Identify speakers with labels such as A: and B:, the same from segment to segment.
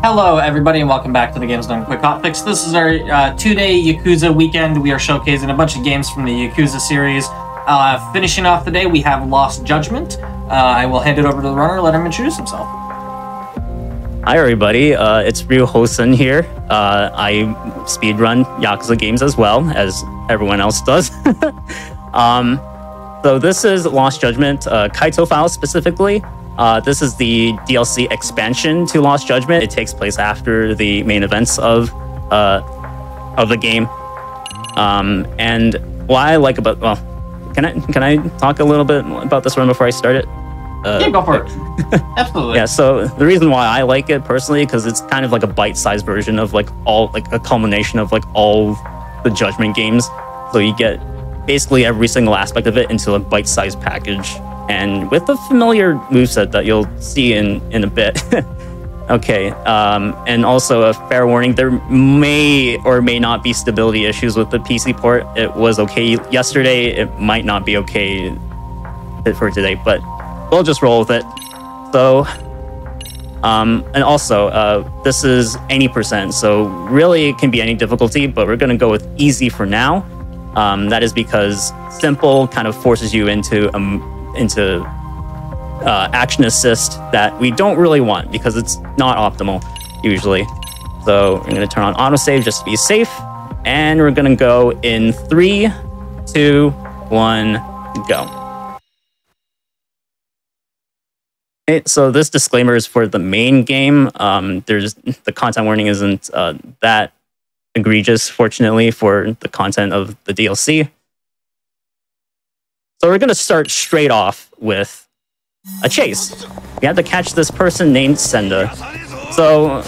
A: Hello everybody and welcome back to the GDQ Hotfix. This is our two-day Yakuza weekend. We are showcasing a bunch of games from the Yakuza series. Finishing off the day, we have Lost Judgment. I will hand it over to the runner, let him introduce himself.
B: Hi everybody, it's Ryu Hosen here. I speedrun Yakuza games as well, as everyone else does. So this is Lost Judgment, Kaito file specifically. This is the DLC expansion to Lost Judgment. It takes place after the main events of the game. And what I like about, well, can I talk a little bit about this run before I start it?
A: Yeah, go for it. Absolutely.
B: Yeah, so the reason why I like it personally, because it's kind of like a bite-sized version of like a culmination of like all the Judgment games. So you get basically every single aspect of it into a bite-sized package. And with the familiar moveset that you'll see in a bit. Okay, and also a fair warning, there may or may not be stability issues with the PC port. It was okay yesterday, it might not be okay for today, but we'll just roll with it. So, and also, this is any %, so really it can be any difficulty, but we're gonna go with easy for now. That is because simple kind of forces you into action assist that we don't really want because it's not optimal usually. So we're going to turn on autosave just to be safe, and we're going to go in 3, 2, 1, go. Okay, so this disclaimer is for the main game. The content warning isn't that egregious, fortunately, for the content of the DLC. So we're going to start straight off with a chase. We have to catch this person named Senda. So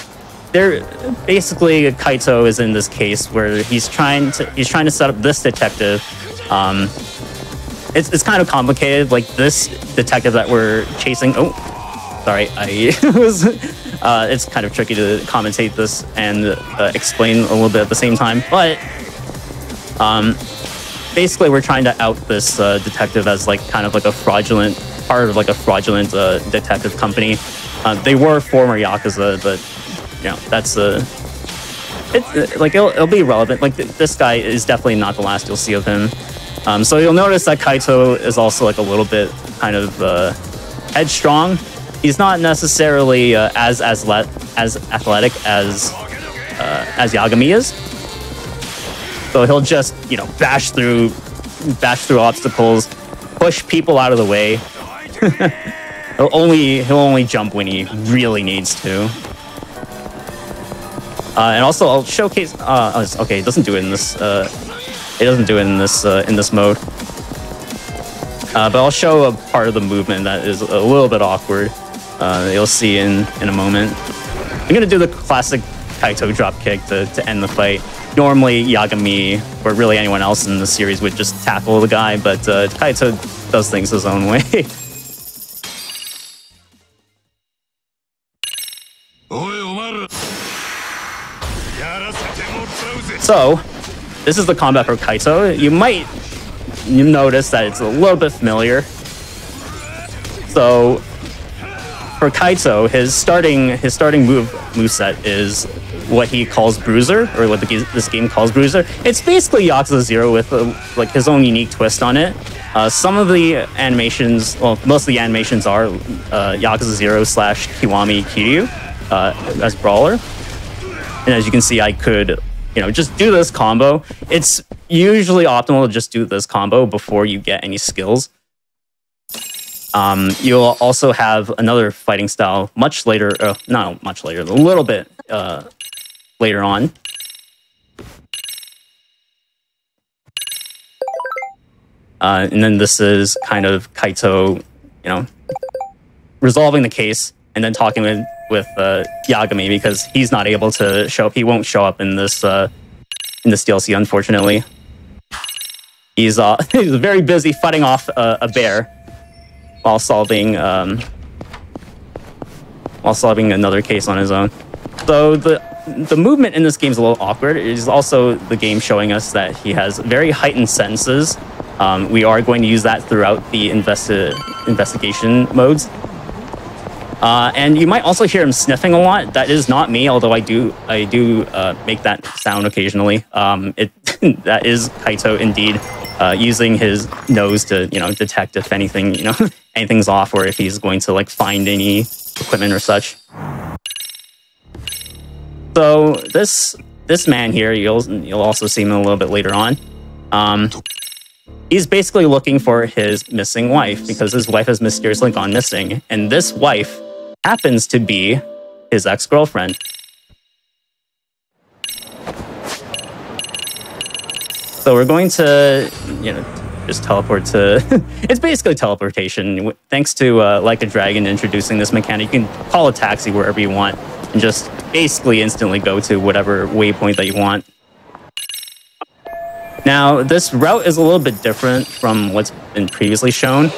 B: basically Kaito is in this case where he's trying to set up this detective. It's kind of complicated. Like this detective that we're chasing. Oh, sorry, it's kind of tricky to commentate this and explain a little bit at the same time, but basically, we're trying to out this detective as like kind of like a fraudulent part of like a fraudulent detective company. They were former Yakuza, but you know that's it'll be relevant. Like this guy is definitely not the last you'll see of him. So you'll notice that Kaito is also like a little bit kind of headstrong. He's not necessarily as athletic as Yagami is. So he'll just, you know, bash through obstacles, push people out of the way. he'll only jump when he really needs to. And also, I'll showcase. Okay, it doesn't do it in this. It doesn't do it in this mode. But I'll show a part of the movement that is a little bit awkward. You'll see in a moment. I'm gonna do the classic Kaito drop kick to end the fight. Normally, Yagami, or really anyone else in the series, would just tackle the guy, but Kaito does things his own way. So, this is the combat for Kaito. You might notice that it's a little bit familiar. So, for Kaito, his starting moveset is what he calls Bruiser, or what this game calls Bruiser. It's basically Yakuza 0 with like his own unique twist on it. Some of the animations, well, most of the animations are Yakuza 0 / Kiwami Kiryu as brawler. And as you can see, I could, you know, just do this combo. It's usually optimal to just do this combo before you get any skills. You'll also have another fighting style much later, not much later, a little bit later on. And then this is kind of Kaito, you know, resolving the case and then talking with Yagami because he's not able to show up. He won't show up in this DLC, unfortunately. He's very busy fighting off a bear while solving another case on his own. So the movement in this game is a little awkward. It is also the game showing us that he has very heightened senses. We are going to use that throughout the investigation modes. And you might also hear him sniffing a lot. That is not me, although I do make that sound occasionally. That is Kaito indeed, using his nose to detect if anything anything's off, or if he's going to like find any equipment or such. So this man here, you'll also see him a little bit later on. He's basically looking for his missing wife because his wife has mysteriously gone missing, and this wife happens to be his ex-girlfriend. So we're going to, just teleport to... It's basically teleportation. Thanks to Like a Dragon introducing this mechanic, you can call a taxi wherever you want and just basically instantly go to whatever waypoint that you want. Now, this route is a little bit different from what's been previously shown.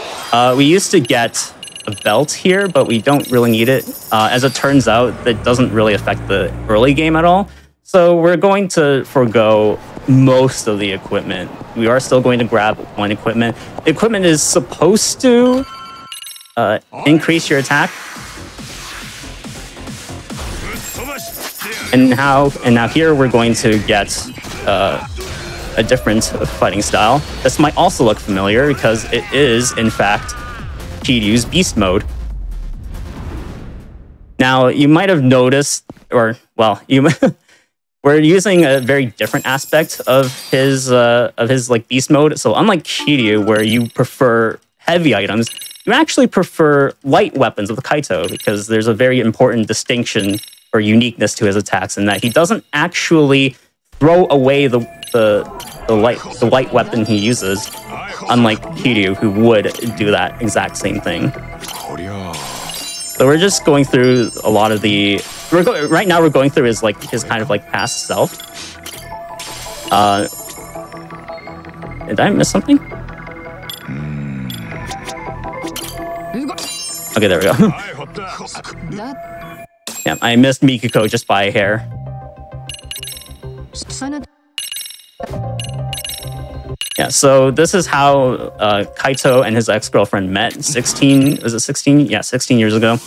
B: We used to get a belt here, but we don't really need it. As it turns out, that doesn't really affect the early game at all. So we're going to forego most of the equipment. We are still going to grab one equipment. The equipment is supposed to increase your attack. And now here we're going to get a different fighting style. This might also look familiar because it is, in fact, Kiryu's Beast Mode. Now, you might have noticed, or, well, we're using a very different aspect of his like Beast Mode. So unlike Kiryu, where you prefer heavy items, you actually prefer light weapons with Kaito, because there's a very important distinction or uniqueness to his attacks in that he doesn't actually throw away the light weapon he uses, unlike Kiryu, who would do that exact same thing. So we're just going through a lot of the... right now we're going through his kind of like past self. Did I miss something? Okay, there we go. Yeah, I missed Mikiko just by a hair. Yeah, so this is how Kaito and his ex-girlfriend met 16 years ago.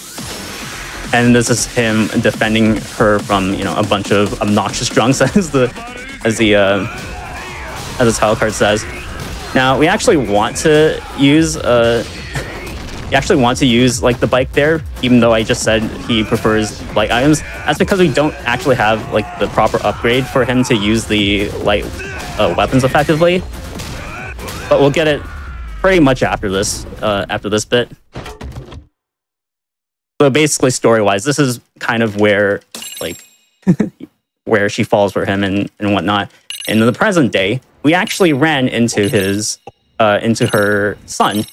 B: And this is him defending her from, a bunch of obnoxious drunks, as the title card says. Now, we actually want to use like the bike there, even though I just said he prefers light items. That's because we don't actually have like the proper upgrade for him to use the light weapons effectively. But we'll get it pretty much after this bit. So basically, story-wise, this is kind of where where she falls for him and whatnot. And in the present day, we actually ran into her son.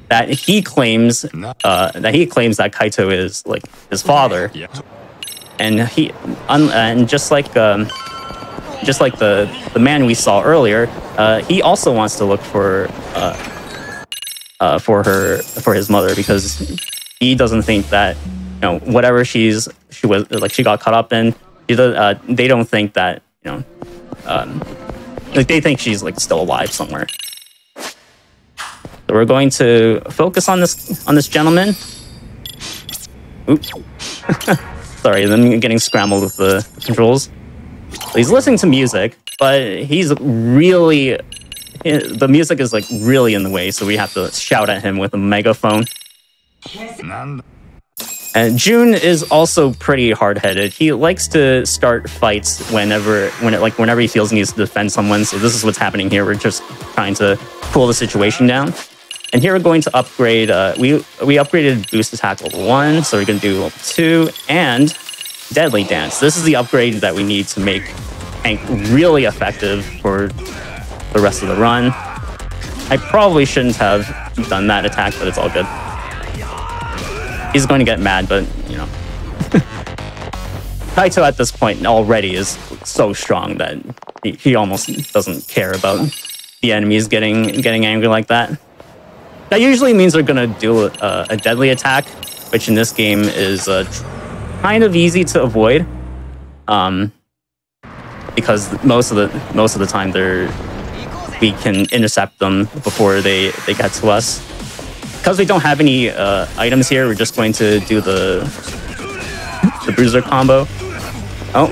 B: That he claims that Kaito is like his father, and just like the man we saw earlier, he also wants to look for his mother, because he doesn't think that whatever she got caught up in, they don't think that they think she's like still alive somewhere. So we're going to focus on this gentleman. Oops. Sorry, I'm getting scrambled with the controls. So he's listening to music, but the music is like really in the way, so we have to shout at him with a megaphone. And Jun is also pretty hard-headed. He likes to start fights whenever he feels he needs to defend someone. So this is what's happening here. We're just trying to cool the situation down. And here we're going to upgrade. We upgraded boost attack level 1, so we're going to do level 2 and deadly dance. This is the upgrade that we need to make Hank really effective for the rest of the run. I probably shouldn't have done that attack, but it's all good. He's going to get mad, but Kaito at this point already is so strong that he almost doesn't care about the enemies getting angry like that. That usually means they're going to do a deadly attack, which in this game is kind of easy to avoid, because most of the time we can intercept them before they get to us. because we don't have any items here, we're just going to do the bruiser combo. Oh.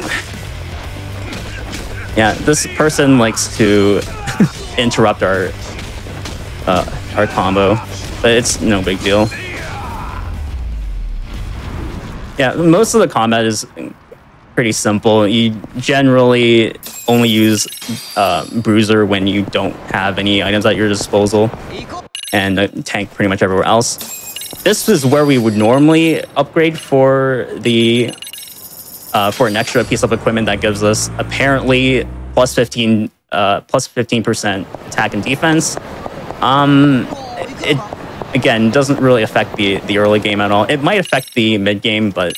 B: Yeah, this person likes to interrupt our combo, but it's no big deal. Yeah, most of the combat is pretty simple. You generally only use bruiser when you don't have any items at your disposal, and tank pretty much everywhere else. This is where we would normally upgrade for the for an extra piece of equipment that gives us apparently plus 15% attack and defense. It again doesn't really affect the early game at all. It might affect the mid game, but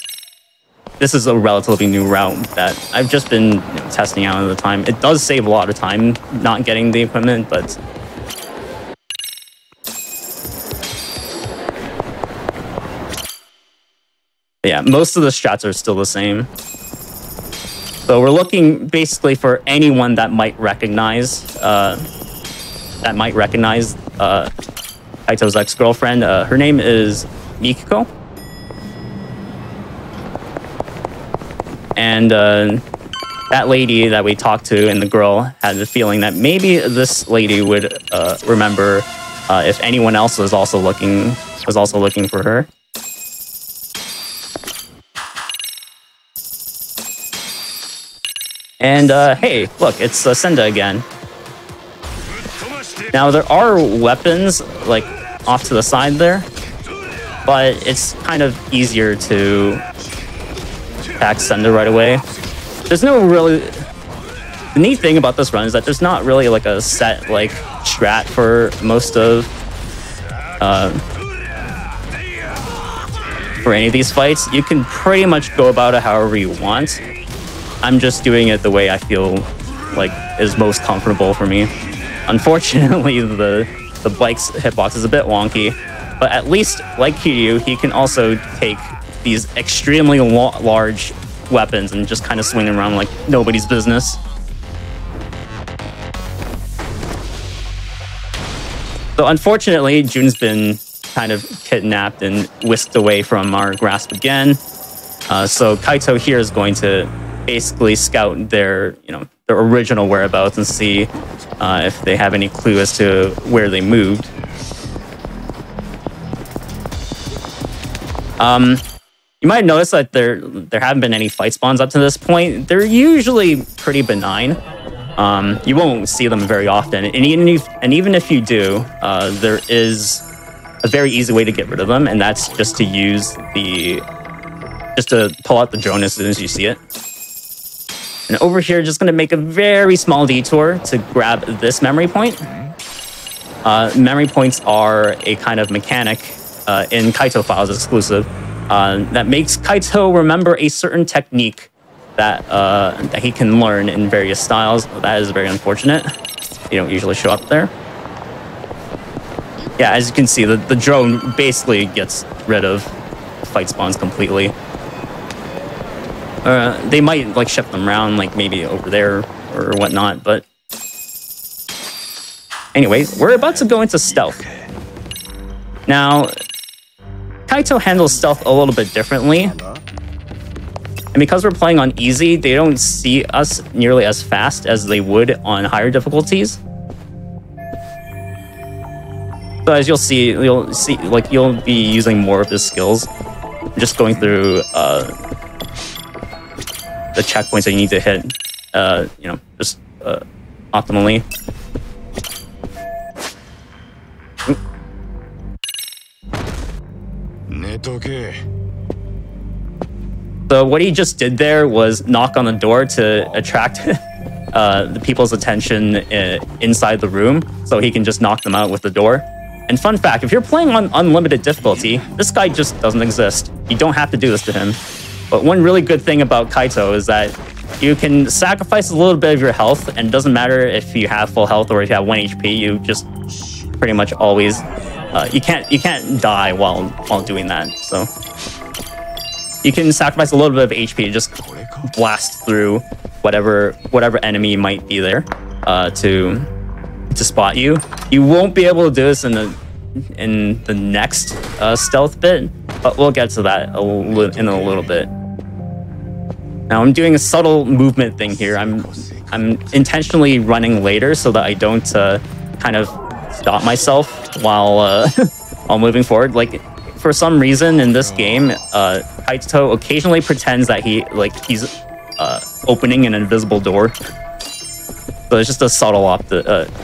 B: this is a relatively new route that I've just been testing out at the time. It does save a lot of time not getting the equipment, but yeah, most of the strats are still the same. So we're looking basically for anyone that might recognize Kaito's ex-girlfriend. Her name is Mikiko. And that lady that we talked to and the girl had the feeling that maybe this lady would remember if anyone else was also looking for her. And hey, look, it's Senda again. Now there are weapons like off to the side there, but it's kind of easier to attack Senda right away. There's no really... The neat thing about this run is that there's not really like a set like strat for most of for any of these fights. You can pretty much go about it however you want. I'm just doing it the way I feel like is most comfortable for me. Unfortunately, the bike's hitbox is a bit wonky, but at least, like Kiryu, he can also take these extremely large weapons and just kind of swing them around like nobody's business. So unfortunately, Jun's been kind of kidnapped and whisked away from our grasp again. So Kaito here is going to basically scout their original whereabouts and see if they have any clue as to where they moved. You might notice that there haven't been any fight spawns up to this point. They're usually pretty benign. You won't see them very often, and even if you do, there is a very easy way to get rid of them, and that's just to pull out the drone as soon as you see it. And over here, just going to make a very small detour to grab this memory point. Memory points are a kind of mechanic in Kaito files exclusive that makes Kaito remember a certain technique that he can learn in various styles. That is very unfortunate. They don't usually show up there. Yeah, as you can see, the drone basically gets rid of fight spawns completely. They might like shift them around, like maybe over there or whatnot, but anyway, we're about to go into stealth. Now, Kaito handles stealth a little bit differently, and because we're playing on easy, they don't see us nearly as fast as they would on higher difficulties. So as you'll see, like you'll be using more of his skills, just going through the checkpoints that you need to hit, just optimally. So what he just did there was knock on the door to attract the people's attention inside the room, so he can just knock them out with the door. And fun fact, if you're playing on unlimited difficulty, this guy just doesn't exist. You don't have to do this to him. But one really good thing about Kaito is that you can sacrifice a little bit of your health, and it doesn't matter if you have full health or if you have 1 HP, you just pretty much always... you can't die while doing that, so... You can sacrifice a little bit of HP to just blast through whatever enemy might be there to spot you. You won't be able to do this in in the next stealth bit, but we'll get to that in a little bit. Now I'm doing a subtle movement thing here. I'm intentionally running later so that I don't kind of stop myself while while moving forward. Like, for some reason in this game, Kaito occasionally pretends that he's opening an invisible door. So it's just a subtle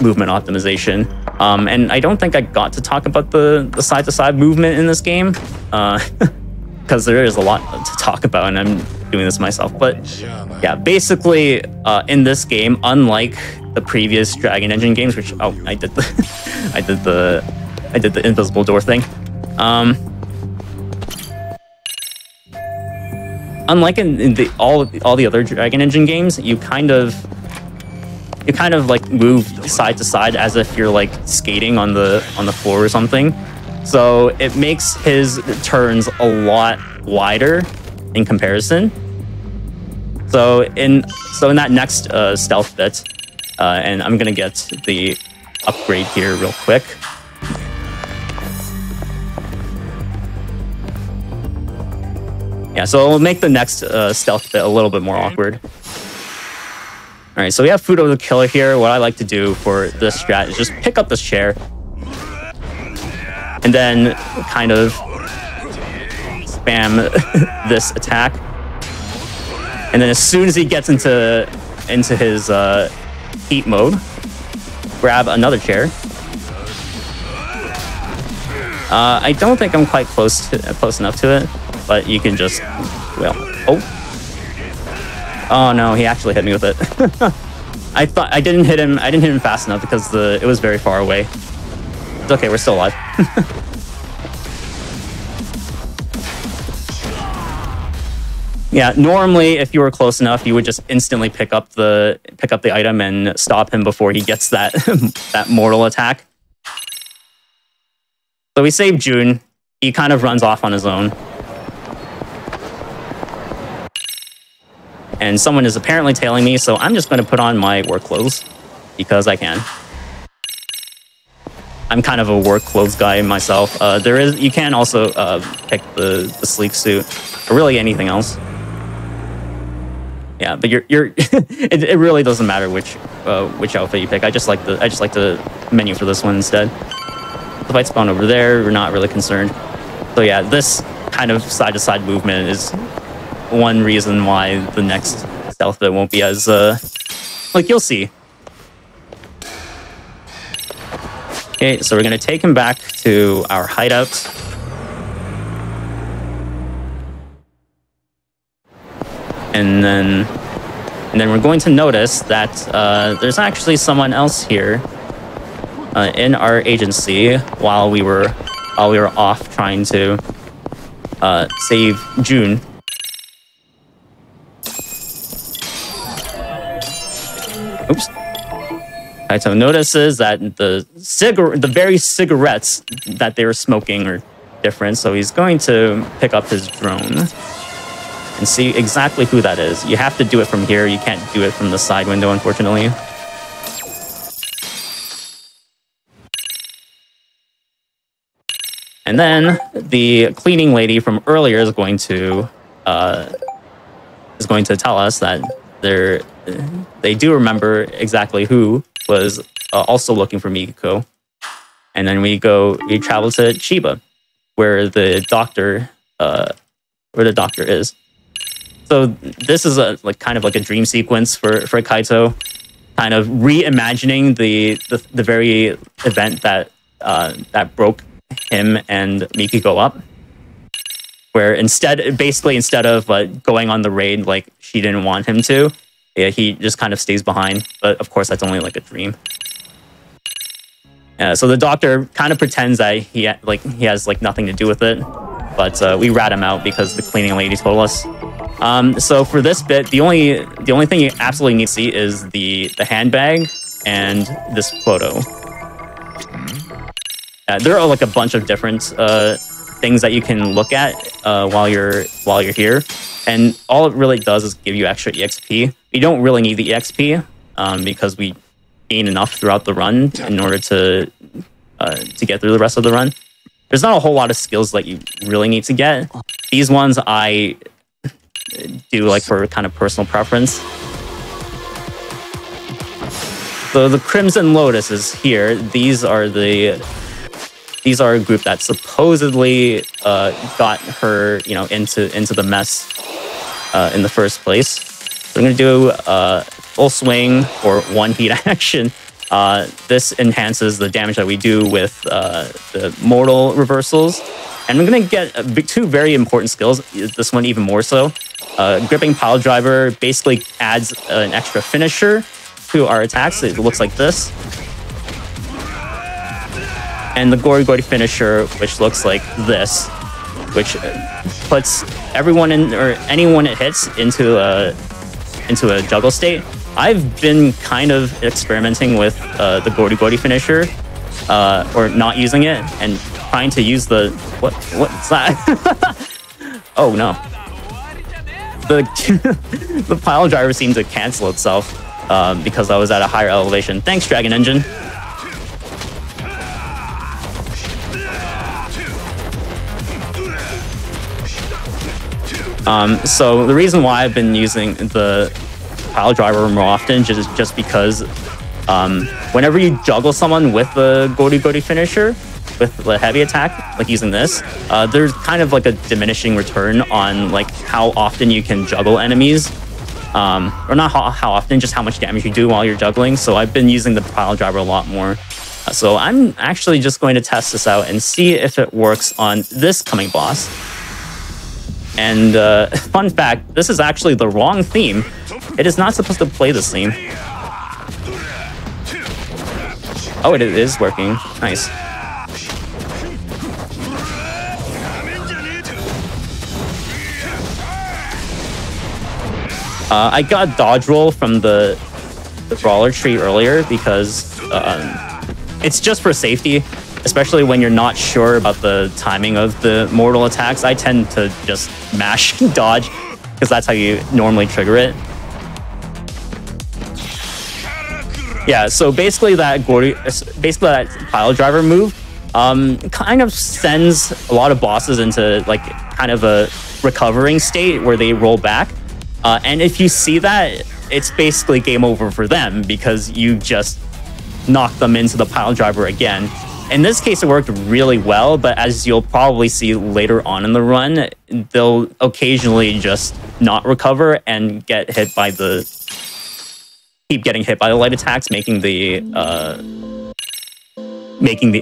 B: movement optimization. And I don't think I got to talk about the side-to-side movement in this game, because there is a lot to talk about, and I'm doing this myself. But yeah, basically, in this game, unlike the previous Dragon Engine games, which I did the invisible door thing. Unlike in all the other Dragon Engine games, you kind of like move side to side as if you're like skating on the floor or something. So it makes his turns a lot wider in comparison. So in that next stealth bit, and I'm gonna get the upgrade here real quick. Yeah, so it'll make the next stealth bit a little bit more awkward. All right, so we have Fudo the Killer here. What I like to do for this strat is just pick up this chair and then kind of spam this attack. And then as soon as he gets into his heat mode, grab another chair. I don't think I'm quite close enough to it, but you can just, well, oh no, he actually hit me with it. I thought I didn't hit him fast enough because it was very far away. It's okay, we're still alive. Yeah, normally if you were close enough, you would just instantly pick up the item and stop him before he gets that that mortal attack. So we saved June. He kind of runs off on his own. And someone is apparently tailing me, so I'm just going to put on my work clothes because I can. I'm kind of a work clothes guy myself. You can also pick the sleek suit or really anything else. Yeah, but it really doesn't matter which outfit you pick. I just like the menu for this one instead. The fight spawn over there, we're not really concerned. So yeah, this kind of side-to-side movement is one reason why the next stealth bit won't be as like you'll see. Okay, so we're gonna take him back to our hideout. And then we're going to notice that there's actually someone else here in our agency while we were off trying to save June. Oops. Kaito notices that the very cigarettes that they were smoking are different, so he's going to pick up his drone and see exactly who that is. You have to do it from here. You can't do it from the side window, unfortunately. And then the cleaning lady from earlier is going to tell us that they do remember exactly who was also looking for Mikiko. And then we travel to Chiba, where the doctor is. So this is kind of like a dream sequence for Kaito, kind of reimagining the very event that broke him and Mikiko up. Where instead of going on the raid like she didn't want him to, yeah, he just kind of stays behind. But of course, that's only like a dream. So the doctor kind of pretends that he has like nothing to do with it, but we rat him out because the cleaning lady told us. So for this bit, the only thing you absolutely need to see is the handbag and this photo. There are like a bunch of different things that you can look at while you're here, and all it really does is give you extra EXP. You don't really need the EXP because we gain enough throughout the run in order to to get through the rest of the run. There's not a whole lot of skills that you really need to get. These ones I do like for kind of personal preference. So the Crimson Lotus is here. These are a group that supposedly got her, you know, into the mess in the first place. So I'm gonna do full swing or one heat action. This enhances the damage that we do with the mortal reversals. And we're going to get two very important skills, this one even more so. Gripping Pile Driver basically adds an extra finisher to our attacks. It looks like this. And the Gory Gory finisher, which looks like this, which puts everyone in, or anyone it hits into a juggle state. I've been kind of experimenting with the Gory Gory finisher, or not using it, and trying to use the... What's that? Oh, no. The pile driver seemed to cancel itself because I was at a higher elevation. Thanks, Dragon Engine. So the reason why I've been using the pile driver more often is just because whenever you juggle someone with the Gory Gory finisher, with the heavy attack, like using this, there's kind of like a diminishing return on like how often you can juggle enemies. Or not how often, just how much damage you do while you're juggling. So I've been using the pile driver a lot more. So I'm actually just going to test this out and see if it works on this coming boss. And fun fact, this is actually the wrong theme. It is not supposed to play this theme. Oh, it is working. Nice. I got dodge roll from the brawler tree earlier because it's just for safety, especially when you're not sure about the timing of the mortal attacks. I tend to just mash dodge because that's how you normally trigger it. Yeah, so basically that pile driver move kind of sends a lot of bosses into like kind of a recovering state where they roll back. And if you see that, it's basically game over for them because you just knock them into the pile driver again. In this case, it worked really well, but as you'll probably see later on in the run, they'll occasionally just not recover and get hit by keep getting hit by the light attacks, making the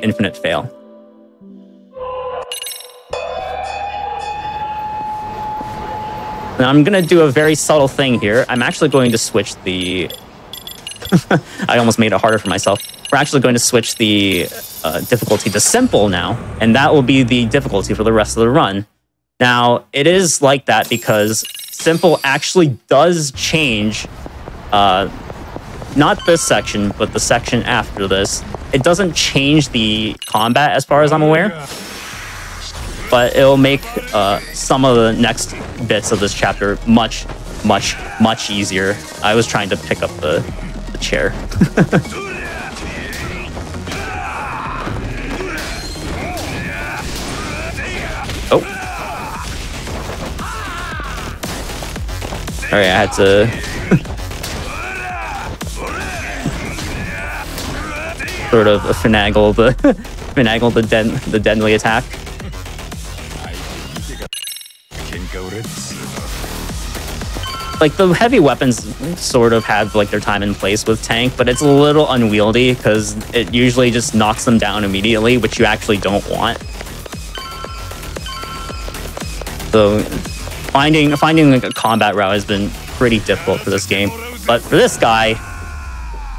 B: infinite fail. Now I'm going to do a very subtle thing here. I'm actually going to switch the... I almost made it harder for myself. We're actually going to switch the difficulty to simple now, and that will be the difficulty for the rest of the run. Now, it is like that because simple actually does change, not this section, but the section after this. It doesn't change the combat as far as I'm aware. But it'll make some of the next bits of this chapter much, much, much easier. I was trying to pick up the chair. Oh. Alright, I had to... sort of finagle the deadly attack. Like, the heavy weapons sort of have, like, their time and place with tank, but it's a little unwieldy because it usually just knocks them down immediately, which you actually don't want. So, finding like, a combat route has been pretty difficult for this game. But for this guy,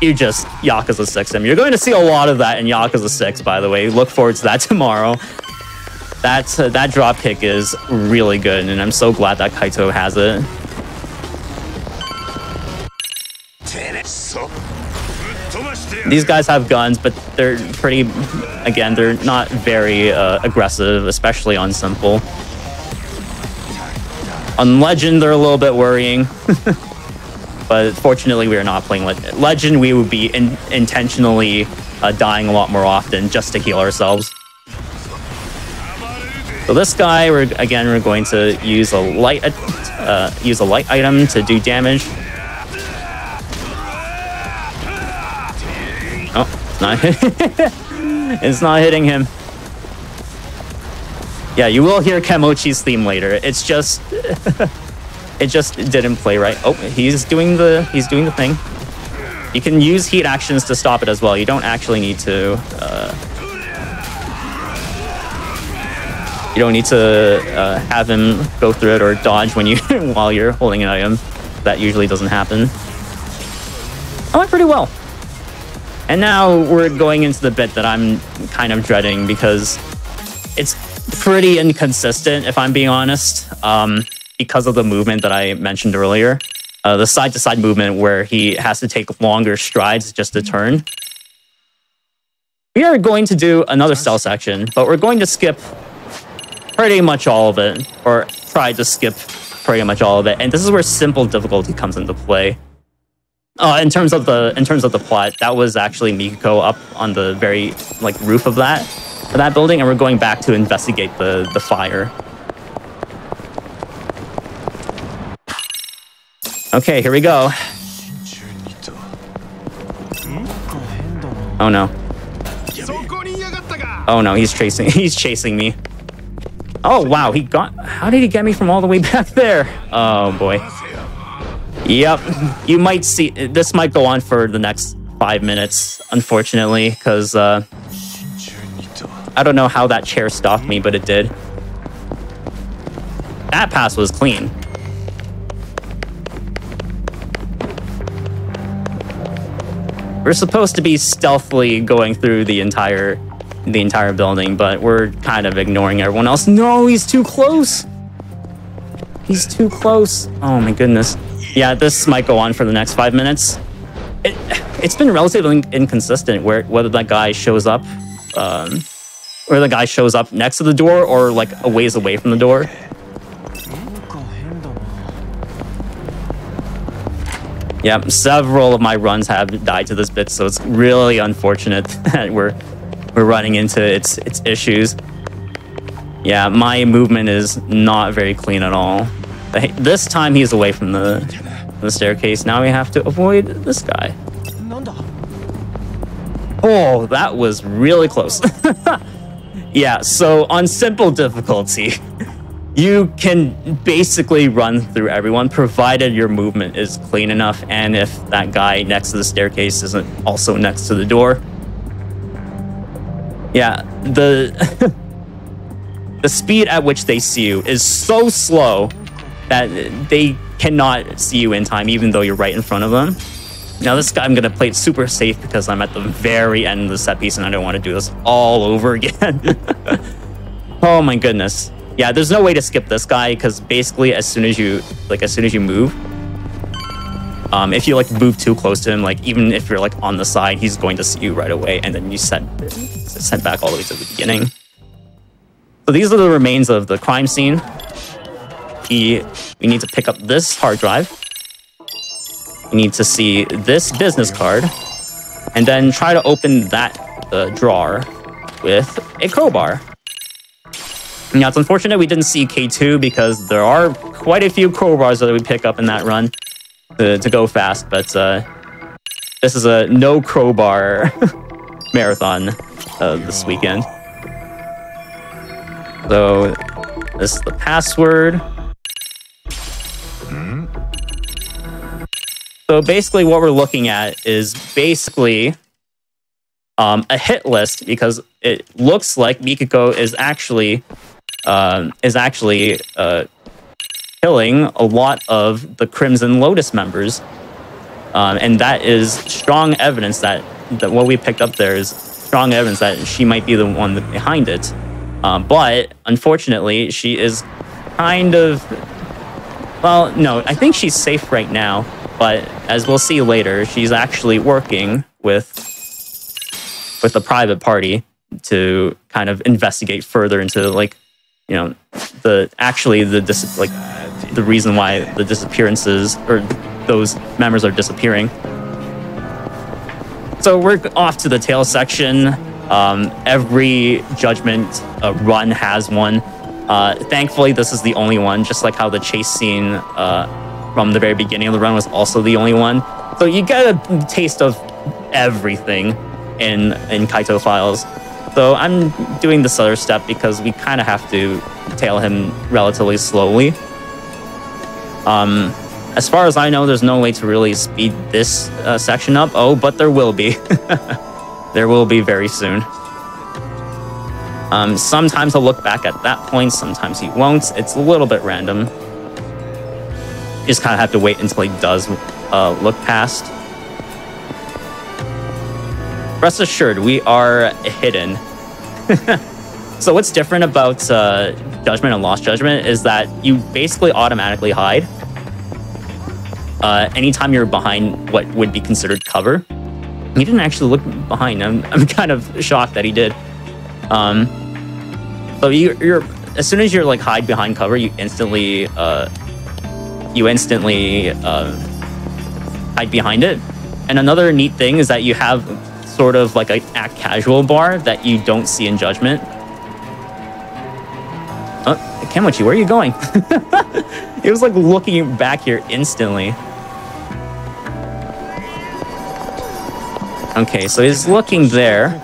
B: you just Yakuza 6 him. You're going to see a lot of that in Yakuza 6, by the way. Look forward to that tomorrow. That dropkick is really good, and I'm so glad that Kaito has it. These guys have guns, but they're pretty... Again, they're not very aggressive, especially on simple. On Legend, they're a little bit worrying. But fortunately, we are not playing Legend. We would be intentionally dying a lot more often just to heal ourselves. So this guy, we're going to use a light item to do damage. Oh, it's not it's not hitting him. Yeah, you will hear Kemochi's theme later. It's just it just didn't play right. Oh, he's doing the thing. You can use heat actions to stop it as well. You don't actually need to have him go through it or dodge when you while you're holding an item. That usually doesn't happen. I went pretty well. And now we're going into the bit that I'm kind of dreading because it's pretty inconsistent, if I'm being honest, because of the movement that I mentioned earlier. The side-to-side movement where he has to take longer strides just to turn. We are going to do another stealth section, but we're going to skip pretty much all of it, or try to skip pretty much all of it. And this is where simple difficulty comes into play. In terms of the plot, that was actually Mikiko up on the very roof of that building, and we're going back to investigate the fire. Okay, here we go. Oh no. Oh no, he's chasing me. Oh wow, how did he get me from all the way back there? Oh boy. Yep, you might see, this might go on for the next 5 minutes, unfortunately, because I don't know how that chair stopped me, but it did. That pass was clean. We're supposed to be stealthily going through the entire building, but we're kind of ignoring everyone else. No, he's too close. He's too close. Oh my goodness. Yeah, this might go on for the next 5 minutes. It's been relatively inconsistent whether that guy shows up, next to the door or a ways away from the door. Yeah, several of my runs have died to this bit, so it's really unfortunate that we're running into its issues. Yeah, my movement is not very clean at all. This time he's away from the staircase. Now we have to avoid this guy. Oh, that was really close. Yeah, so on simple difficulty, you can basically run through everyone, provided your movement is clean enough, and if that guy next to the staircase isn't also next to the door. Yeah, the speed at which they see you is so slow that they cannot see you in time, even though you're right in front of them. Now this guy, I'm going to play it super safe because I'm at the very end of the set piece and I don't want to do this all over again. Oh my goodness. Yeah, there's no way to skip this guy because basically as soon as you move, if you move too close to him, even if you're on the side, he's going to see you right away, and then you sent back all the way to the beginning. So these are the remains of the crime scene. We need to pick up this hard drive. We need to see this business card, and then try to open that drawer with a crowbar. Now, it's unfortunate we didn't see K2 because there are quite a few crowbars that we pick up in that run to go fast, but this is a no crowbar marathon this weekend. So, this is the password. So basically what we're looking at is basically a hit list, because it looks like Mikiko is actually killing a lot of the Crimson Lotus members, and that is strong evidence that what we picked up there is strong evidence that she might be the one behind it. But unfortunately, she is kind of, well, no, I think she's safe right now. But as we'll see later, she's actually working with a private party to kind of investigate further into the reason why the disappearances or those members are disappearing. So we're off to the tail section. Every judgment run has one. Thankfully, this is the only one, just like how the chase scene from the very beginning of the run was also the only one. So you get a taste of everything in Kaito Files. So I'm doing this other step because we kind of have to tail him relatively slowly. As far as I know, there's no way to really speed this section up. Oh, but there will be. There will be very soon. Sometimes he'll look back at that point, sometimes he won't. It's a little bit random. You just kind of have to wait until he does look past. Rest assured, we are hidden. So what's different about Judgment and Lost Judgment is that you basically automatically hide anytime you're behind what would be considered cover. He didn't actually look behind. I'm kind of shocked that he did. So you're as soon as you're like hide behind cover, you instantly hide behind it. And another neat thing is that you have sort of like an act casual bar that you don't see in Judgment. Kenmochi, where are you going? It was like looking back here instantly. Okay, so he's looking there.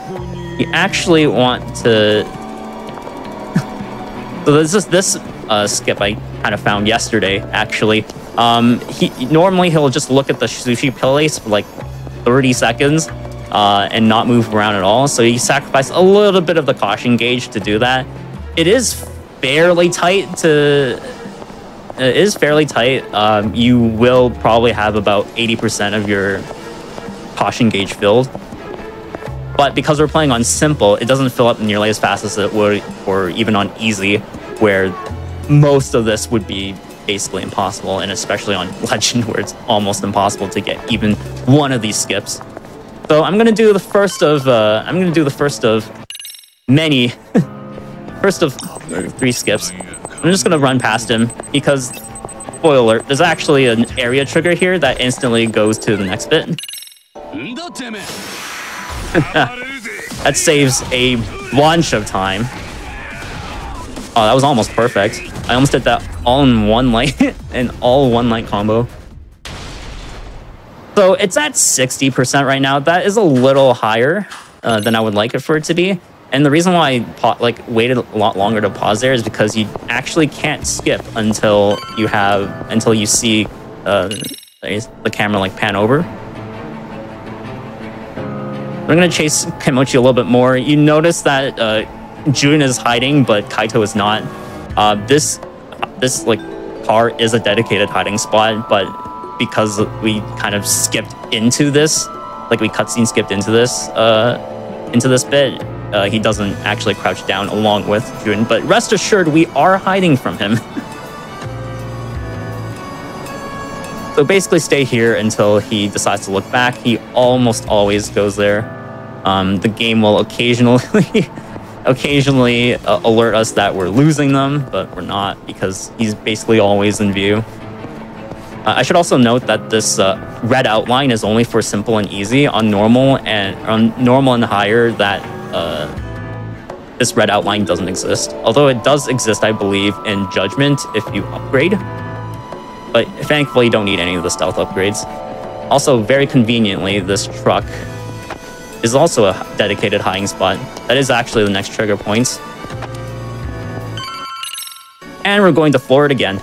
B: You actually want to... So this is this skip I kind of found yesterday, actually. Normally he'll just look at the sushi place for like 30 seconds and not move around at all. So you sacrifice a little bit of the caution gauge to do that. It is fairly tight to... It is fairly tight. You will probably have about 80% of your caution gauge filled. But because we're playing on simple, it doesn't fill up nearly as fast as it would, or even on easy, where most of this would be basically impossible, and especially on legend, where it's almost impossible to get even one of these skips. So I'm gonna do the first of many, first of 3 skips. I'm just gonna run past him because, spoiler alert, there's actually an area trigger here that instantly goes to the next bit. That saves a bunch of time. Oh, that was almost perfect. I almost did that all in one light, an all one light combo. So it's at 60% right now. That is a little higher than I would like it for it to be. And the reason why I waited a lot longer to pause there is because you actually can't skip until you see the camera like pan over. We're gonna chase Kenmochi a little bit more. You notice that Jun is hiding, but Kaito is not. This like car is a dedicated hiding spot, but because we kind of skipped into this, like we cutscene skipped into this bit, he doesn't actually crouch down along with Jun. But rest assured, we are hiding from him. So basically stay here until he decides to look back. He almost always goes there. The game will occasionally alert us that we're losing them, but we're not because he's basically always in view. I should also note that this red outline is only for simple and easy. On normal and higher, that this red outline doesn't exist. Although it does exist, I believe, in Judgment if you upgrade. But thankfully, you don't need any of the stealth upgrades. Also, very conveniently, this truck is also a dedicated hiding spot. That is actually the next trigger points. And we're going to floor it again.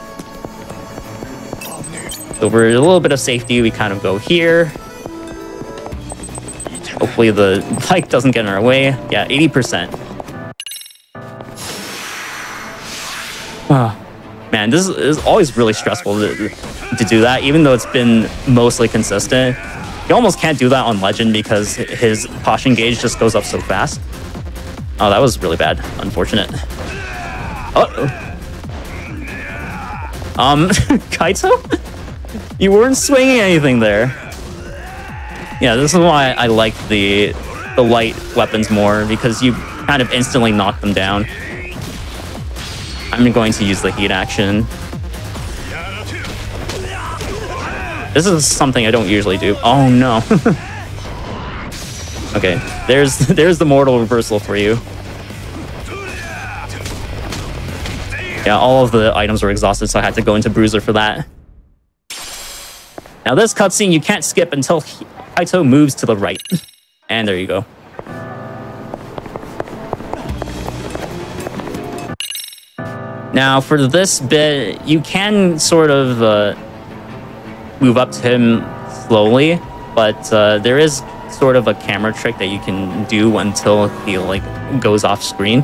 B: So for a little bit of safety, we kind of go here. Hopefully the bike doesn't get in our way. Yeah, 80%. Man, this is always really stressful to do that, even though it's been mostly consistent. You almost can't do that on Legend because his caution gauge just goes up so fast. Oh, that was really bad. Unfortunate. Kaito? You weren't swinging anything there. Yeah, this is why I like the light weapons more, because you kind of instantly knock them down. I'm going to use the heat action. This is something I don't usually do. Oh no. Okay, there's the mortal reversal for you. Yeah, all of the items were exhausted, so I had to go into Bruiser for that. Now this cutscene you can't skip until Kaito moves to the right. And there you go. Now for this bit, you can sort of move up to him slowly, but there is sort of a camera trick that you can do until he like goes off screen.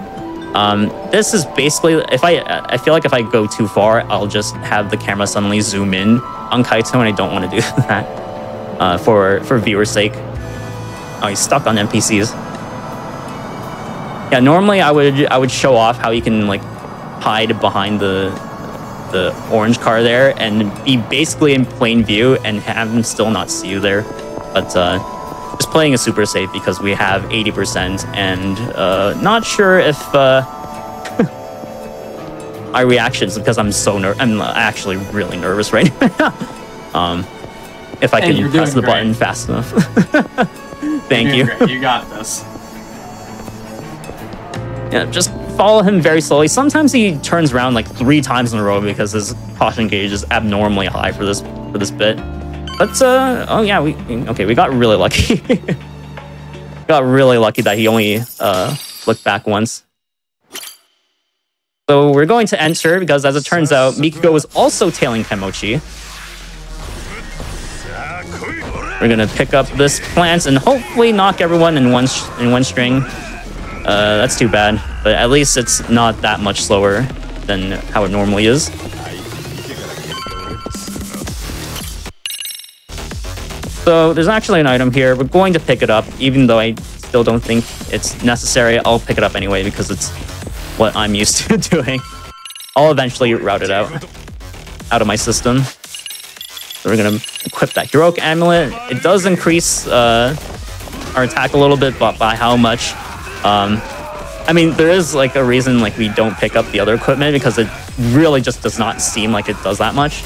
B: This is basically, I feel like if I go too far, I'll just have the camera suddenly zoom in on Kaito, and I don't want to do that for viewer's sake. Oh, he's stuck on NPCs. Yeah, normally I would show off how you can like hide behind the orange car there and be basically in plain view and have him still not see you there, but just playing is super safe because we have 80% and not sure if our reactions, because I'm actually really nervous right now. If I can press the button fast enough. Thank you.
A: You got this.
B: Yeah, just follow him very slowly. Sometimes he turns around like 3 times in a row because his caution gauge is abnormally high for this bit. But oh yeah, we got really lucky. Got really lucky that he only looked back once. So we're going to enter because, as it turns out, Mikiko was also tailing Kemochi. We're gonna pick up this plant and hopefully knock everyone in one string. That's too bad, but at least it's not that much slower than how it normally is. So there's actually an item here. We're going to pick it up, even though I still don't think it's necessary. I'll pick it up anyway because it's what I'm used to doing. I'll eventually route it out of my system. So we're gonna equip that heroic amulet. It does increase our attack a little bit, but by how much? I mean, there is like a reason like we don't pick up the other equipment because it really just does not seem like it does that much.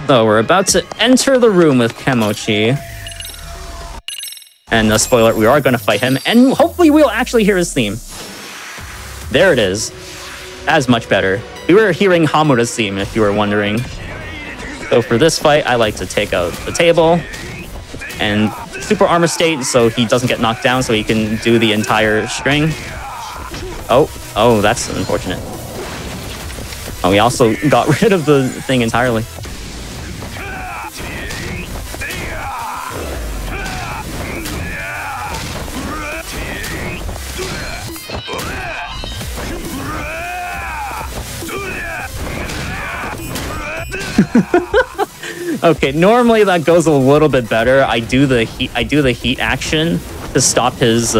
B: So we're about to enter the room with Kemochi. And spoiler, we are going to fight him, and hopefully we'll actually hear his theme. There it is. That's much better. We were hearing Hamura's theme, if you were wondering. So for this fight, I like to take out the table and super armor state so he doesn't get knocked down, so he can do the entire string. Oh, that's unfortunate. Oh, we also got rid of the thing entirely. Okay, normally that goes a little bit better. I do the heat action to stop his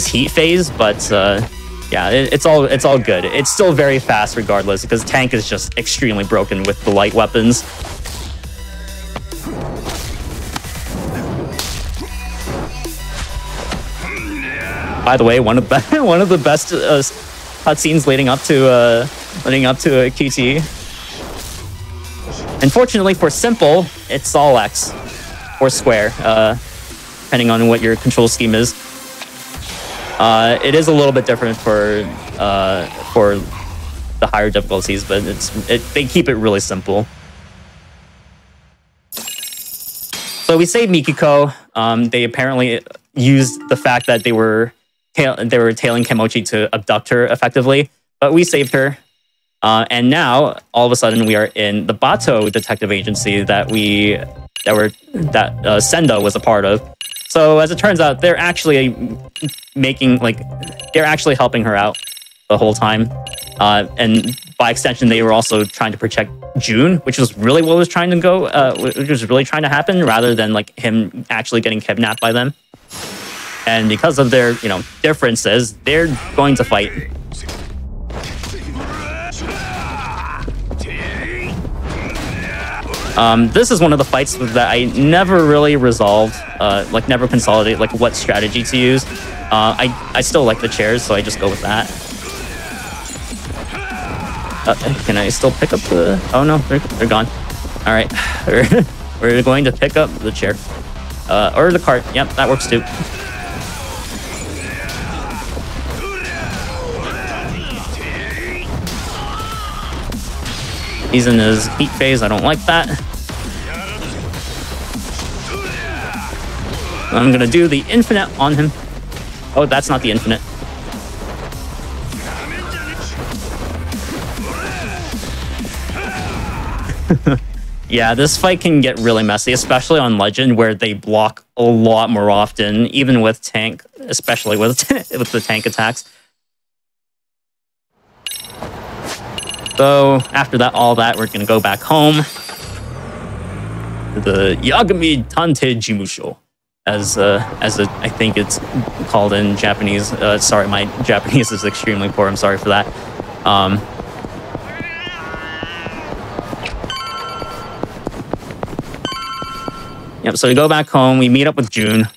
B: heat phase, but yeah, it's all good. It's still very fast regardless because tank is just extremely broken with the light weapons. By the way, one of the best cutscenes leading up to a QTE. Unfortunately for simple, it's all X or square, depending on what your control scheme is. It is a little bit different for the higher difficulties, but they keep it really simple. So we saved Mikiko. They apparently used the fact that they were tailing Kemochi to abduct her effectively, but we saved her. And now, all of a sudden, we are in the Bato detective agency that Senda was a part of. So as it turns out, they're actually helping her out the whole time. And by extension, they were also trying to protect June, which was really what was trying to go, which was really trying to happen, rather than like him actually getting kidnapped by them. And because of their, differences, they're going to fight. This is one of the fights that I never really resolved, never consolidated, what strategy to use. I still like the chairs, so I just go with that. Can I still pick up the... Oh no, they're gone. All right, we're going to pick up the chair. Or the cart. Yep, that works too. He's in his heat phase. I don't like that. I'm gonna do the infinite on him. Oh, that's not the infinite. Yeah, this fight can get really messy, especially on Legend, where they block a lot more often, even with tank, especially with the tank attacks. So after that, all that, we're gonna go back home to the Yagami Tante Jimusho, as I think it's called in Japanese. Sorry, my Japanese is extremely poor. I'm sorry for that. Yep. So we go back home. We meet up with June,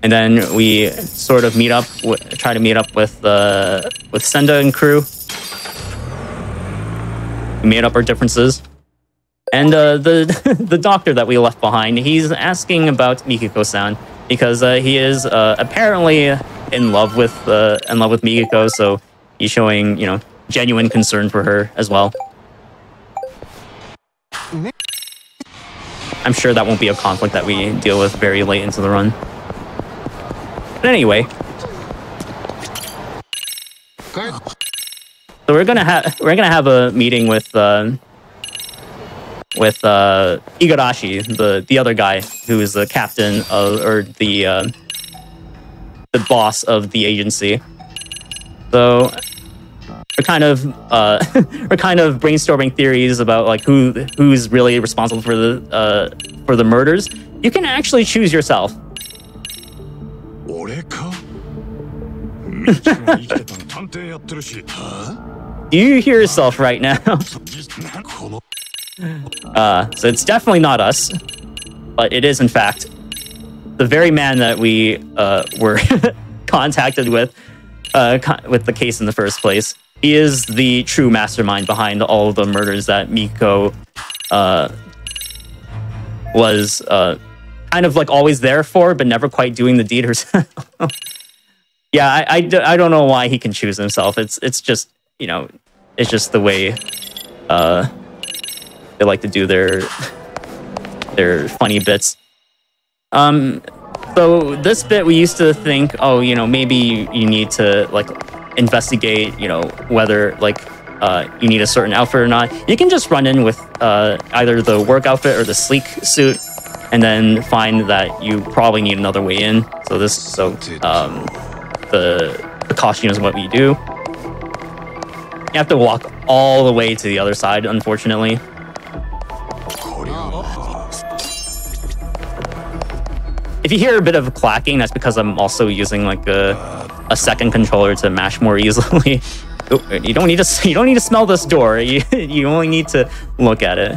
B: and then we sort of try to meet up with Senda and crew. We made up our differences. And the doctor that we left behind, he's asking about Mikiko-san because he is apparently in love with Mikiko, so he's showing, you know, genuine concern for her as well. I'm sure that won't be a conflict that we deal with very late into the run. But anyway, so we're gonna have a meeting with Igarashi, the other guy who is the captain of, or the boss of the agency. So we're kind of brainstorming theories about like who's really responsible for the murders. You can actually choose yourself. Do you hear yourself right now? So it's definitely not us, but it is in fact the very man that we were contacted with the case in the first place. He is the true mastermind behind all of the murders that Mikiko was kind of like always there for, but never quite doing the deed herself. Yeah, I don't know why he can choose himself. It's just, you know, it's just the way they like to do their funny bits. So this bit we used to think, oh, you know, maybe you need to like investigate, you know, whether like you need a certain outfit or not. You can just run in with either the work outfit or the sleek suit, and then find that you probably need another way in. So the costume is what we do. You have to walk all the way to the other side, unfortunately. If you hear a bit of clacking, that's because I'm also using like a second controller to mash more easily. You don't need to smell this door. You only need to look at it.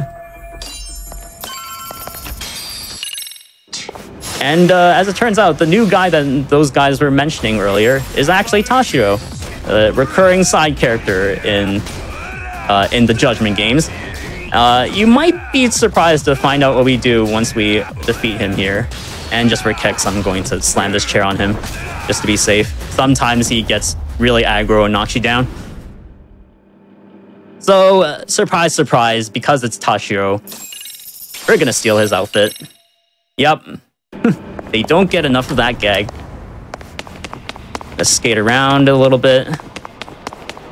B: And as it turns out, the new guy that those guys were mentioning earlier is actually Tashiro, a recurring side character in the Judgment games. You might be surprised to find out what we do once we defeat him here. And just for kicks, I'm going to slam this chair on him, just to be safe. Sometimes he gets really aggro and knocks you down. So, surprise, surprise, because it's Tashiro, we're gonna steal his outfit. Yep. They don't get enough of that gag. Let's skate around a little bit.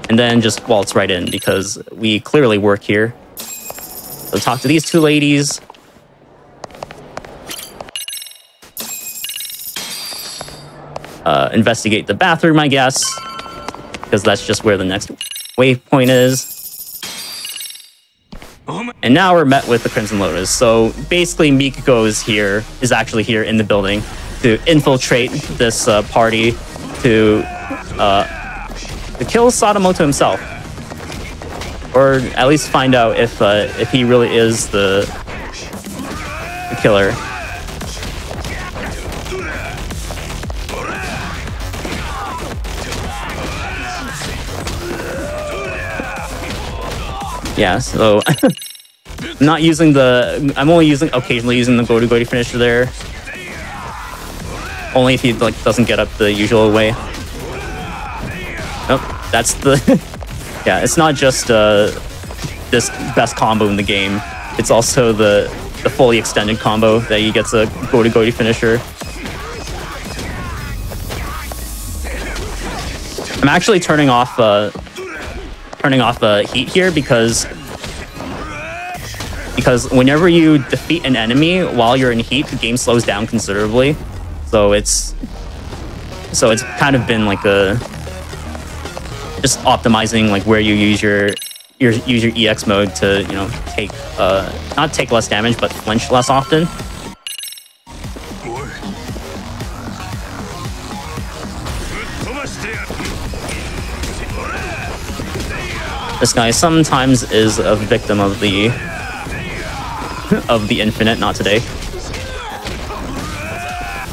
B: And then just waltz right in, because we clearly work here. So talk to these two ladies. Investigate the bathroom, I guess, because that's just where the next waypoint is. And now we're met with the Crimson Lotus. So basically, Mikiko is actually here in the building to infiltrate this party to kill Sadamoto himself, or at least find out if he really is the killer. Yeah, so I'm only occasionally using the Godu finisher there. Only if he like doesn't get up the usual way. Nope, that's the yeah, it's not just this best combo in the game. It's also the fully extended combo that he gets a Godu finisher. I'm actually turning off heat here because whenever you defeat an enemy while you're in heat, the game slows down considerably. So it's kind of been like just optimizing like where you use your EX mode to, you know, take not take less damage but flinch less often. This guy sometimes is a victim of the infinite. Not today.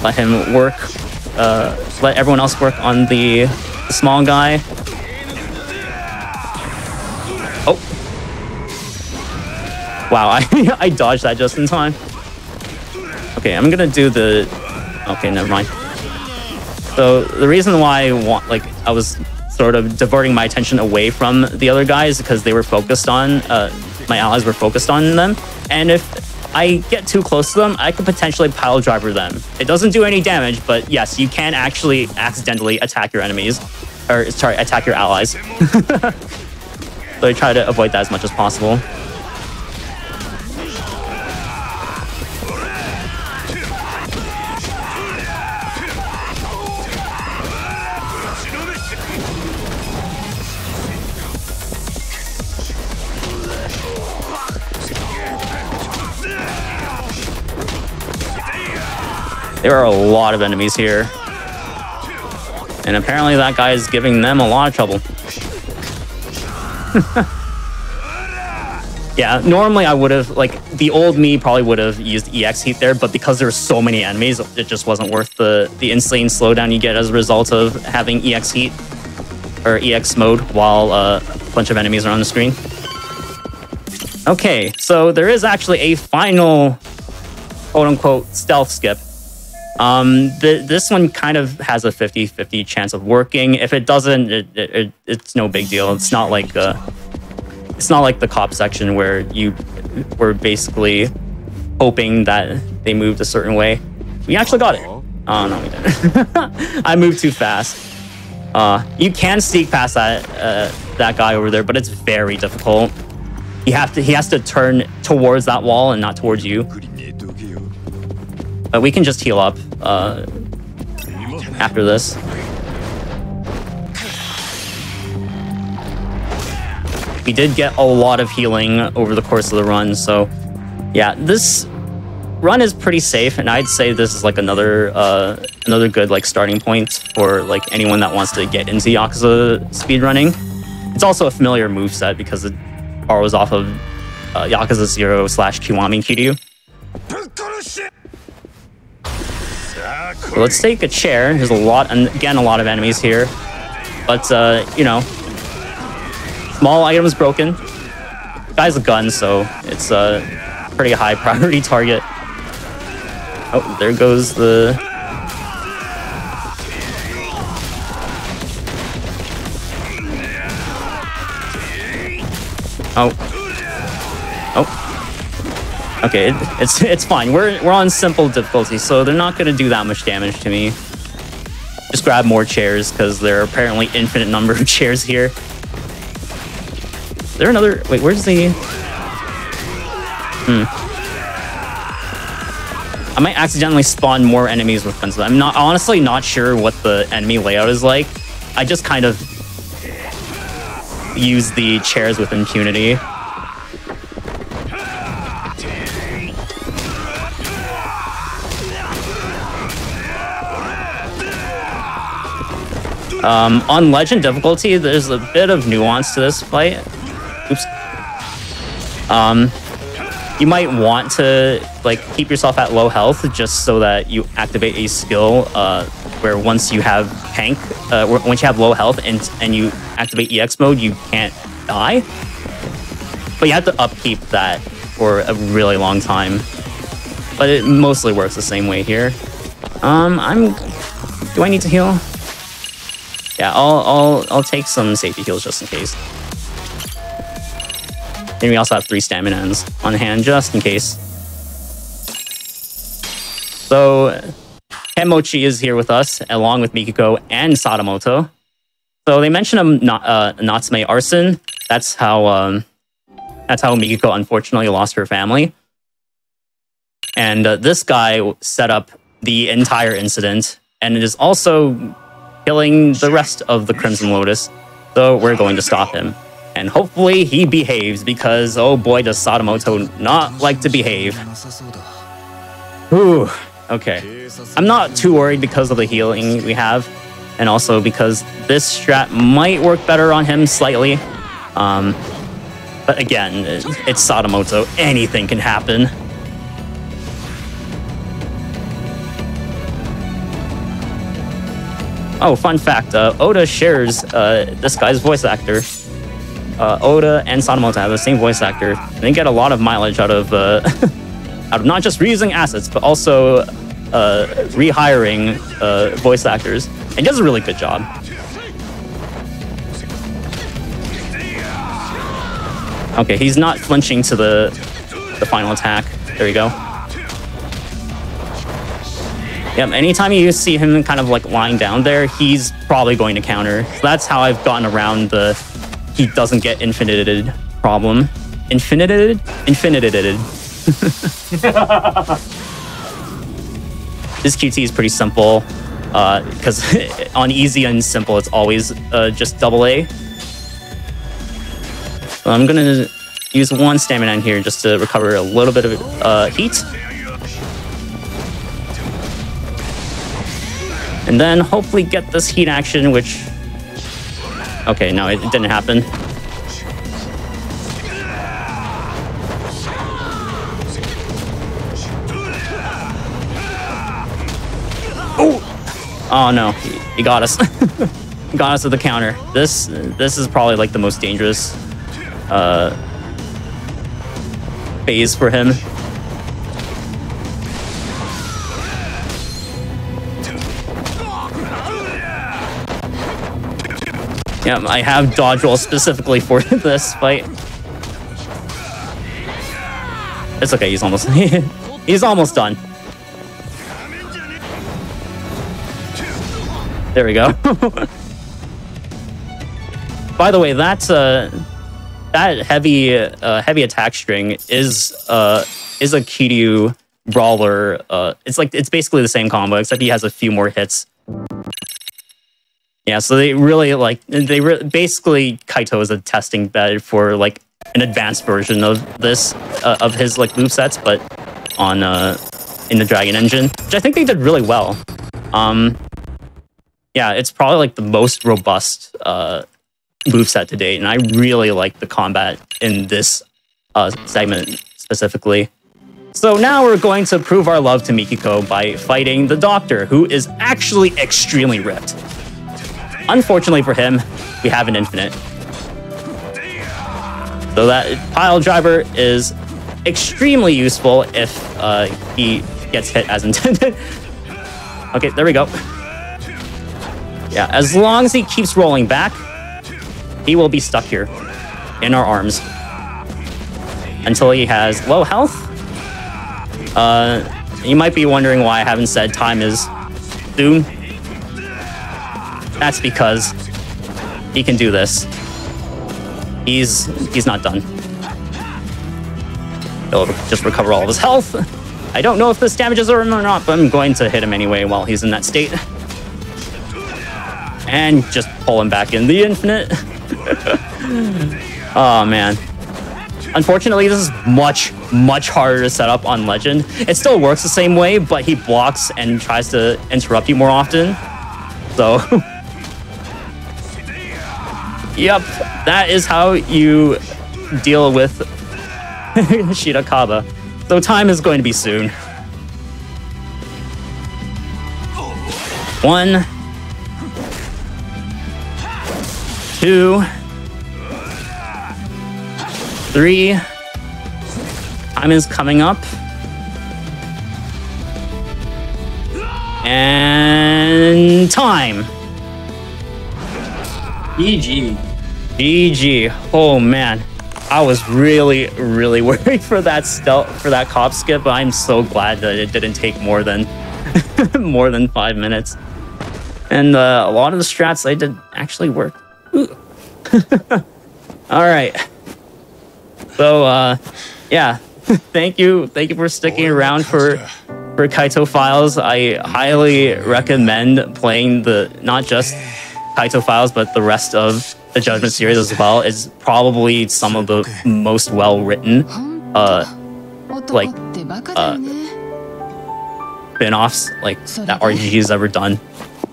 B: Let him work. Let everyone else work on the small guy. Oh! Wow, I dodged that just in time. Okay, I'm gonna do the. Okay, never mind. So the reason why I was sort of diverting my attention away from the other guys because they were focused on my allies were focused on them, and if I get too close to them, I could potentially pile driver them. It doesn't do any damage, but yes, you can actually accidentally attack your enemies, or sorry, attack your allies. So I try to avoid that as much as possible. There are a lot of enemies here. And apparently that guy is giving them a lot of trouble. Yeah, normally I would have, like, the old me probably would have used EX heat there, but because there were so many enemies, it just wasn't worth the insane slowdown you get as a result of having EX heat, or EX mode, while a bunch of enemies are on the screen. Okay, so there is actually a final, quote-unquote, stealth skip. This one kind of has a 50-50 chance of working. If it doesn't, it's no big deal. It's not like the cop section where you were basically hoping that they moved a certain way. We actually got it. Oh no, we didn't. I moved too fast. You can sneak past that guy over there, but it's very difficult. He has to turn towards that wall and not towards you. But we can just heal up after this. We did get a lot of healing over the course of the run, so yeah, this run is pretty safe, and I'd say this is like another good like starting point for like anyone that wants to get into Yakuza speedrunning. It's also a familiar moveset because it borrows off of Yakuza 0 / Kiwami Kiryu. So let's take a chair. There's a lot of enemies here. But, you know, small items broken. The guy's a gun, so it's a pretty high priority target. Oh, there goes the... Oh. Okay, it's fine. We're on simple difficulty, so they're not gonna do that much damage to me. Just grab more chairs because there are apparently infinite number of chairs here. Is there another? Wait, where's the? I might accidentally spawn more enemies with guns. I'm honestly not sure what the enemy layout is like. I just kind of use the chairs with impunity. On Legend difficulty, there's a bit of nuance to this fight. Oops. You might want to like keep yourself at low health just so that you activate a skill where once you have tank, once you have low health and you activate EX mode, you can't die. but you have to upkeep that for a really long time. But it mostly works the same way here. Do I need to heal? Yeah, I'll take some safety heals just in case. And we also have 3 stamina on hand just in case. So Kenmochi is here with us, along with Mikiko and Sadamoto. So they mentioned Natsume arson. That's how Mikiko unfortunately lost her family. And this guy set up the entire incident, and it is also killing the rest of the Crimson Lotus. So we're going to stop him. And hopefully he behaves, because oh boy does Sadamoto not like to behave. Whew. Okay. I'm not too worried because of the healing we have, and also because this strat might work better on him slightly. But again, it's Sadamoto. Anything can happen. Oh, fun fact, Oda shares this guy's voice actor. Oda and Sadamoto have the same voice actor. And they get a lot of mileage out of out of not just reusing assets, but also rehiring voice actors. And he does a really good job. Okay, he's not flinching to the final attack. There we go. Yep, anytime you see him kind of like lying down there, he's probably going to counter. So that's how I've gotten around the he doesn't get infinited problem. Infinited? Infinited. This QT is pretty simple, because on easy and simple, it's always just AA. So I'm gonna use 1 stamina in here just to recover a little bit of heat. And then hopefully get this heat action, which... Okay, no, it didn't happen. Oh no, he got us. He got us with the counter. This is probably like the most dangerous phase for him. Yeah, I have dodge roll specifically for this fight. It's okay, he's almost he's almost done. There we go. By the way, that heavy attack string is a Kiryu brawler. It's basically the same combo, except he has a few more hits. Yeah, so they really basically Kaito is a testing bed for like an advanced version of this of his like movesets, but on in the Dragon engine, which I think they did really well. Yeah, it's probably like the most robust moveset to date, and I really like the combat in this segment specifically. So now we're going to prove our love to Mikiko by fighting the Doctor, who is actually extremely ripped. Unfortunately for him, we have an infinite. So that pile driver is extremely useful if he gets hit as intended. Okay, there we go. Yeah, as long as he keeps rolling back, he will be stuck here in our arms until he has low health. You might be wondering why I haven't said time is soon. That's because he can do this. He's not done. He'll just recover all of his health. I don't know if this damages him or not, but I'm going to hit him anyway while he's in that state. And just pull him back in the infinite. Oh, man. Unfortunately, this is much, much harder to set up on Legend. It still works the same way, but he blocks and tries to interrupt you more often. So... Yep, that is how you deal with Shirakaba. So time is going to be soon. 1, 2, 3. Time is coming up. And time.
A: GG.
B: GG. Oh man, I was really worried for that cop skip, but I'm so glad that it didn't take more than 5 minutes. And a lot of the strats I did actually work. All right. So yeah, thank you for sticking around for Kaito Files. I highly recommend playing not just Kaito Files, but the rest of the Judgment series as well. Is probably some of the most well-written spin-offs that RGG has ever done.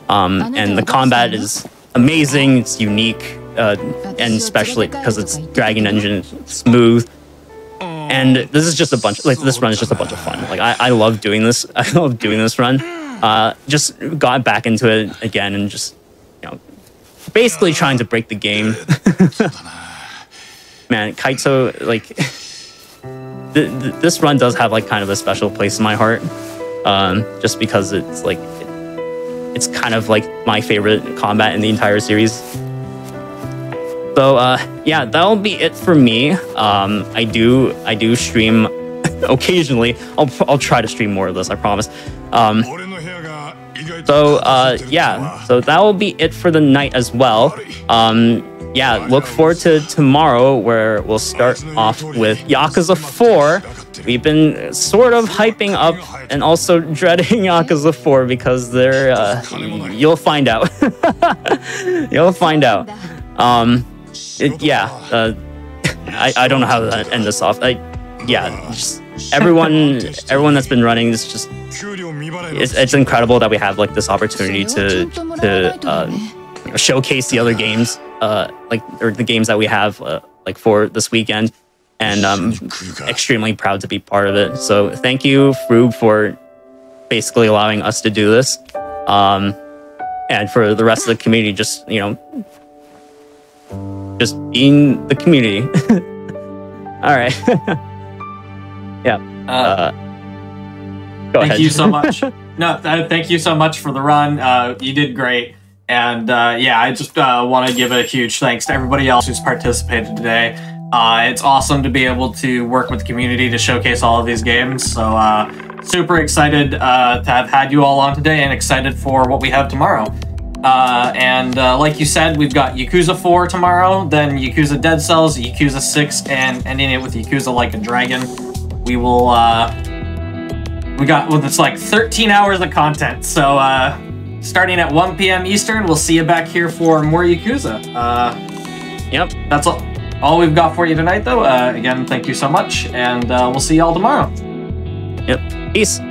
B: And the combat is amazing, it's unique, and especially because it's Dragon Engine, smooth. And this is just a bunch, this run is just a bunch of fun. I love doing this. I love doing this run. Just got back into it again and just, basically trying to break the game. Man, Kaito, this run does have kind of a special place in my heart. Just because it's it's kind of my favorite combat in the entire series. So yeah, that'll be it for me. I do stream occasionally. I'll try to stream more of this, I promise. So yeah, so that will be it for the night as well. Yeah, look forward to tomorrow, where we'll start off with Yakuza 4. We've been sort of hyping up and also dreading Yakuza 4 because they're you'll find out. You'll find out. Yeah, I don't know how to end this off. Yeah, just everyone that's been running this, just it's incredible that we have this opportunity to showcase the other games, or the games that we have for this weekend, and I'm extremely proud to be part of it. So thank you, Froob, for basically allowing us to do this, and for the rest of the community, just just being the community. All right. Yeah. Go ahead.
A: Thank you so much. No, thank you so much for the run. You did great. And yeah, I just want to give a huge thanks to everybody else who's participated today. It's awesome to be able to work with the community to showcase all of these games. So super excited to have had you all on today, and excited for what we have tomorrow. And like you said, we've got Yakuza 4 tomorrow, then Yakuza Dead Cells, Yakuza 6, and ending it with Yakuza Like a Dragon. We will, it's 13 hours of content. So starting at 1 p.m. Eastern, we'll see you back here for more Yakuza.
B: Yep.
A: That's all we've got for you tonight, though. Again, thank you so much, and we'll see y'all tomorrow.
B: Yep. Peace.